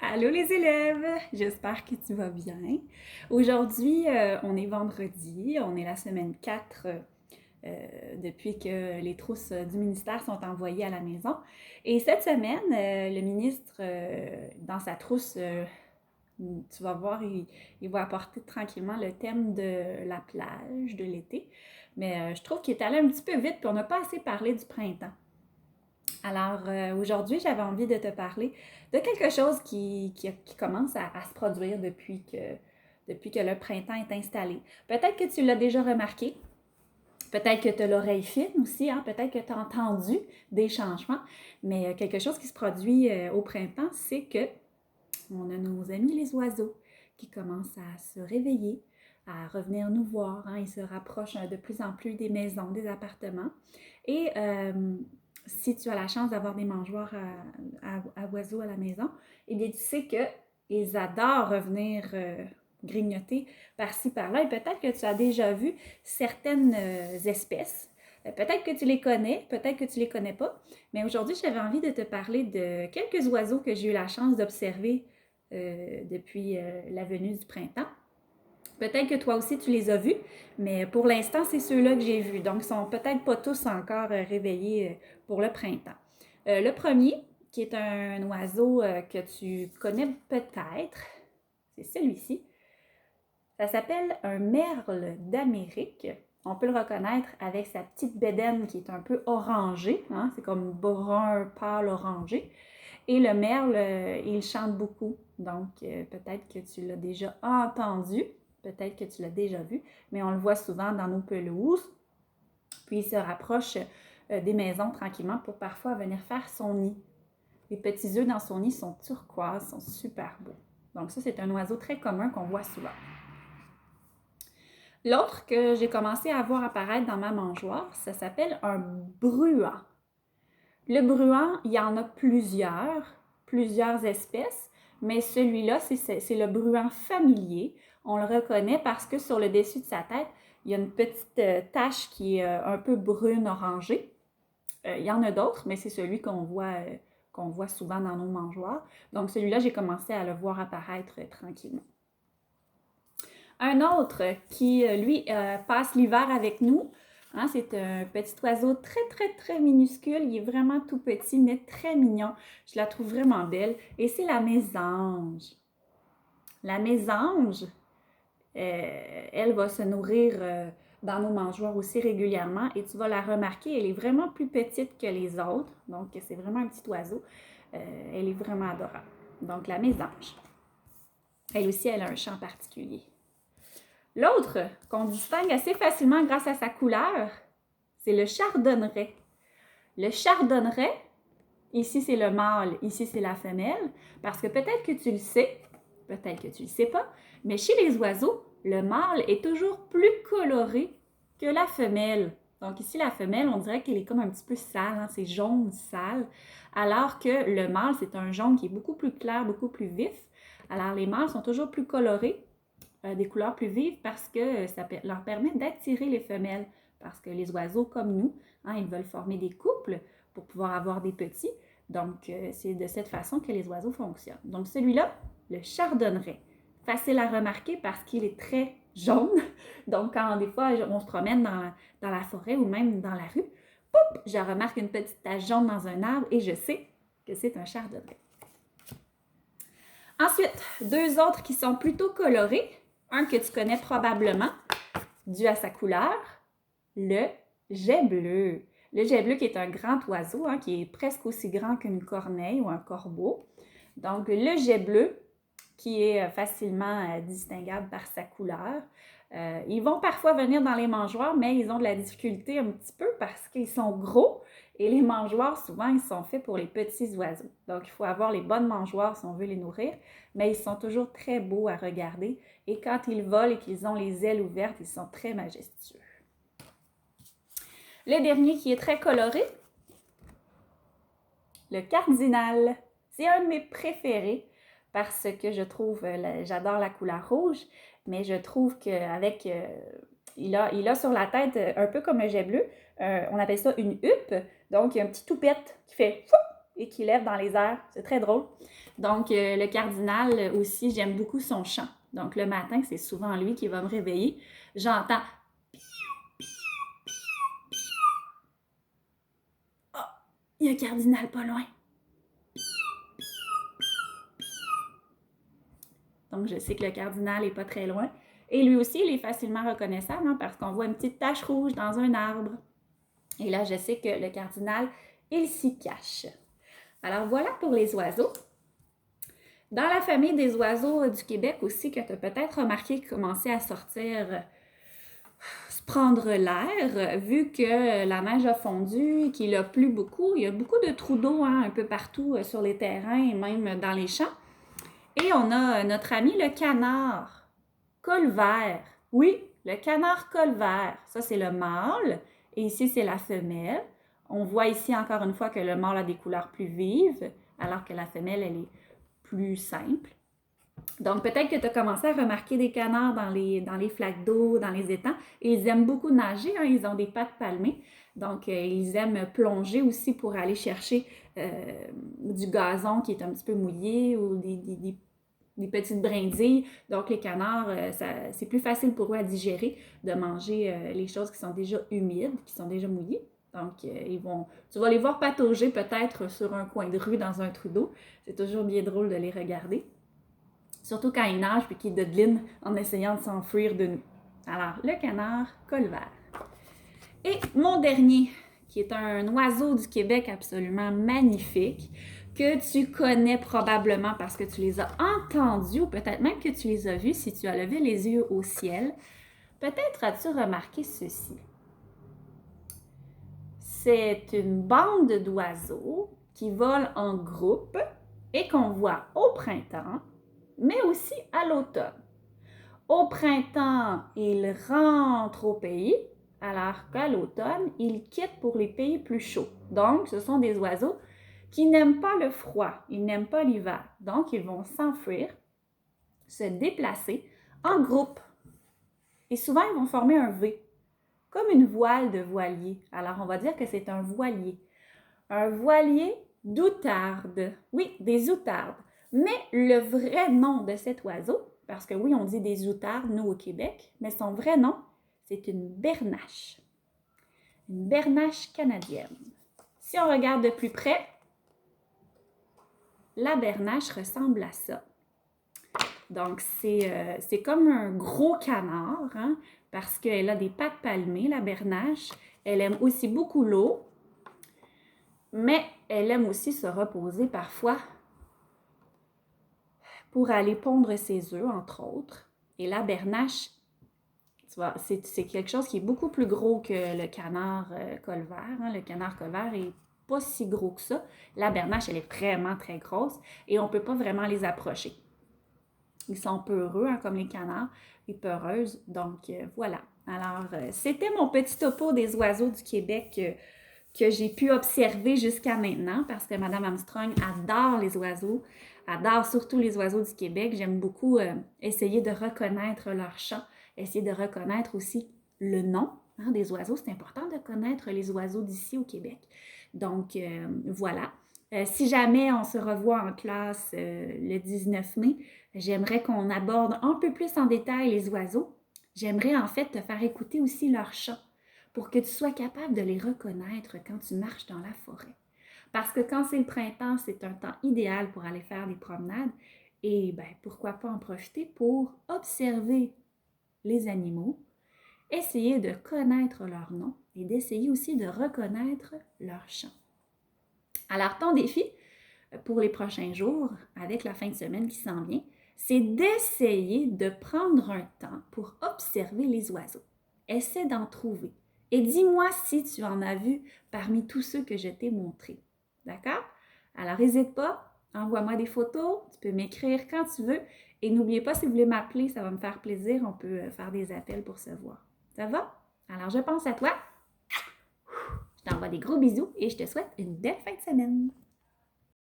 Allô les élèves, j'espère que tu vas bien. Aujourd'hui, on est vendredi, on est la semaine 4 depuis que les trousses du ministère sont envoyées à la maison. Et cette semaine, le ministre, dans sa trousse, tu vas voir, il va apporter tranquillement le thème de la plage, de l'été. Mais je trouve qu'il est allé un petit peu vite, puis on n'a pas assez parlé du printemps. Alors aujourd'hui, j'avais envie de te parler de quelque chose qui commence à se produire depuis que le printemps est installé. Peut-être que tu l'as déjà remarqué, peut-être que tu as l'oreille fine aussi, hein? Peut-être que tu as entendu des changements, mais quelque chose qui se produit au printemps, c'est que on a nos amis les oiseaux qui commencent à se réveiller, à revenir nous voir. Hein? Ils se rapprochent de plus en plus des maisons, des appartements. Et si tu as la chance d'avoir des mangeoires à oiseaux à la maison, eh bien, tu sais qu'ils adorent revenir grignoter par-ci, par-là. Et peut-être que tu as déjà vu certaines espèces. Peut-être que tu les connais, peut-être que tu ne les connais pas. Mais aujourd'hui, j'avais envie de te parler de quelques oiseaux que j'ai eu la chance d'observer depuis la venue du printemps. Peut-être que toi aussi tu les as vus, mais pour l'instant, c'est ceux-là que j'ai vus. Donc, ils ne sont peut-être pas tous encore réveillés pour le printemps. Le premier, qui est un oiseau que tu connais peut-être, c'est celui-ci. Ça s'appelle un merle d'Amérique. On peut le reconnaître avec sa petite bédaine qui est un peu orangée. Hein? C'est comme brun pâle orangé. Et le merle, il chante beaucoup. Donc, peut-être que tu l'as déjà entendu, peut-être que tu l'as déjà vu, mais on le voit souvent dans nos pelouses. Puis, il se rapproche des maisons tranquillement pour parfois venir faire son nid. Les petits œufs dans son nid sont turquoises, sont super beaux. Donc, ça, c'est un oiseau très commun qu'on voit souvent. L'autre que j'ai commencé à voir apparaître dans ma mangeoire, ça s'appelle un bruant. Le bruant, il y en a plusieurs espèces, mais celui-là, c'est le bruant familier. On le reconnaît parce que sur le dessus de sa tête, il y a une petite tache qui est un peu brune orangée. Il y en a d'autres, mais c'est celui qu'on voit souvent dans nos mangeoires. Donc celui-là, j'ai commencé à le voir apparaître tranquillement. Un autre qui, lui, passe l'hiver avec nous, hein, c'est un petit oiseau très minuscule. Il est vraiment tout petit, mais très mignon. Je la trouve vraiment belle. Et c'est la mésange. La mésange, elle va se nourrir dans nos mangeoires aussi régulièrement. Et tu vas la remarquer, elle est vraiment plus petite que les autres. Donc, c'est vraiment un petit oiseau. Elle est vraiment adorable. Donc, la mésange. Elle aussi, elle a un chant particulier. L'autre, qu'on distingue assez facilement grâce à sa couleur, c'est le chardonneret. Le chardonneret, ici c'est le mâle, ici c'est la femelle, parce que peut-être que tu le sais, peut-être que tu ne le sais pas, mais chez les oiseaux, le mâle est toujours plus coloré que la femelle. Donc ici, la femelle, on dirait qu'elle est comme un petit peu sale, hein? C'est jaune sale, alors que le mâle, c'est un jaune qui est beaucoup plus clair, beaucoup plus vif. Alors les mâles sont toujours plus colorés, des couleurs plus vives parce que ça leur permet d'attirer les femelles. Parce que les oiseaux comme nous, hein, ils veulent former des couples pour pouvoir avoir des petits. Donc, c'est de cette façon que les oiseaux fonctionnent. Donc, celui-là, le chardonneret. Facile à remarquer parce qu'il est très jaune. Donc, quand des fois, on se promène dans la forêt ou même dans la rue, poup, je remarque une petite tache jaune dans un arbre et je sais que c'est un chardonneret. Ensuite, deux autres qui sont plutôt colorés. Un que tu connais probablement, dû à sa couleur, le jet bleu. Le jet bleu qui est un grand oiseau, hein, qui est presque aussi grand qu'une corneille ou un corbeau. Donc, le jet bleu, qui est facilement distinguable par sa couleur. Ils vont parfois venir dans les mangeoires, mais ils ont de la difficulté un petit peu parce qu'ils sont gros et les mangeoires, souvent, ils sont faits pour les petits oiseaux. Donc, il faut avoir les bonnes mangeoires si on veut les nourrir, mais ils sont toujours très beaux à regarder et quand ils volent et qu'ils ont les ailes ouvertes, ils sont très majestueux. Le dernier qui est très coloré, le cardinal. C'est un de mes préférés parce que je trouve, j'adore la couleur rouge, mais je trouve qu'avec, il a sur la tête, un peu comme un jet bleu, on appelle ça une huppe. Donc, il y a un petit toupette qui fait fou et qui lève dans les airs. C'est très drôle. Donc, le cardinal aussi, j'aime beaucoup son chant. Donc, le matin, c'est souvent lui qui va me réveiller. J'entends « Ah, il y a un cardinal pas loin. » Donc, je sais que le cardinal n'est pas très loin. Et lui aussi, il est facilement reconnaissable hein, parce qu'on voit une petite tache rouge dans un arbre. Et là, je sais que le cardinal, il s'y cache. Alors, voilà pour les oiseaux. Dans la famille des oiseaux du Québec aussi, que tu as peut-être remarqué commencer à sortir, se prendre l'air, vu que la neige a fondu et qu'il a plu beaucoup. Il y a beaucoup de trous d'eau hein, un peu partout sur les terrains et même dans les champs. Et on a notre ami le canard colvert. Oui, le canard colvert. Ça, c'est le mâle. Et ici, c'est la femelle. On voit ici encore une fois que le mâle a des couleurs plus vives, alors que la femelle, elle est plus simple. Donc, peut-être que tu as commencé à remarquer des canards dans les flaques d'eau, dans les étangs. Et ils aiment beaucoup nager, hein, ils ont des pattes palmées. Donc, ils aiment plonger aussi pour aller chercher du gazon qui est un petit peu mouillé ou des petites brindilles. Donc, les canards, c'est plus facile pour eux à digérer de manger les choses qui sont déjà humides, qui sont déjà mouillées. Donc, tu vas les voir patauger peut-être sur un coin de rue dans un trou d'eau. C'est toujours bien drôle de les regarder. Surtout quand ils nagent et qu'ils dodelinent en essayant de s'enfuir de nous. Alors, le canard colvert. Et mon dernier, qui est un oiseau du Québec absolument magnifique, que tu connais probablement parce que tu les as entendus ou peut-être même que tu les as vus si tu as levé les yeux au ciel. Peut-être as-tu remarqué ceci. C'est une bande d'oiseaux qui volent en groupe et qu'on voit au printemps, mais aussi à l'automne. Au printemps, ils rentrent au pays, alors qu'à l'automne, ils quittent pour les pays plus chauds. Donc, ce sont des oiseaux qui n'aiment pas le froid, ils n'aiment pas l'hiver. Donc, ils vont s'enfuir, se déplacer en groupe. Et souvent, ils vont former un V, comme une voile de voilier. Alors, on va dire que c'est un voilier. Un voilier d'outarde. Oui, des outardes. Mais le vrai nom de cet oiseau, parce que oui, on dit des outardes, nous, au Québec, mais son vrai nom, c'est une bernache. Une bernache canadienne. Si on regarde de plus près, la bernache ressemble à ça. Donc, c'est comme un gros canard, hein, parce qu'elle a des pattes palmées, la bernache. Elle aime aussi beaucoup l'eau, mais elle aime aussi se reposer parfois pour aller pondre ses œufs, entre autres. Et la bernache, tu vois, c'est quelque chose qui est beaucoup plus gros que le canard colvert. Hein. Le canard colvert est pas si gros que ça. La bernache, elle est vraiment très grosse et on ne peut pas vraiment les approcher. Ils sont peureux, hein, comme les canards, et peureuses. Donc, voilà. Alors, c'était mon petit topo des oiseaux du Québec que j'ai pu observer jusqu'à maintenant parce que Mme Armstrong adore les oiseaux, adore surtout les oiseaux du Québec. J'aime beaucoup essayer de reconnaître leur chant, essayer de reconnaître aussi le nom hein, des oiseaux. C'est important de connaître les oiseaux d'ici au Québec. Donc, voilà. Si jamais on se revoit en classe le 19 mai, j'aimerais qu'on aborde un peu plus en détail les oiseaux. J'aimerais en fait te faire écouter aussi leur chant pour que tu sois capable de les reconnaître quand tu marches dans la forêt. Parce que quand c'est le printemps, c'est un temps idéal pour aller faire des promenades et ben, pourquoi pas en profiter pour observer les animaux, essayer de connaître leur nom et d'essayer aussi de reconnaître leur chant. Alors, ton défi pour les prochains jours, avec la fin de semaine qui s'en vient, c'est d'essayer de prendre un temps pour observer les oiseaux. Essaie d'en trouver. Et dis-moi si tu en as vu parmi tous ceux que je t'ai montrés. D'accord? Alors, n'hésite pas, envoie-moi des photos, tu peux m'écrire quand tu veux. Et n'oubliez pas, si vous voulez m'appeler, ça va me faire plaisir. On peut faire des appels pour se voir. Ça va? Alors, je pense à toi. Je t'envoie des gros bisous et je te souhaite une belle fin de semaine.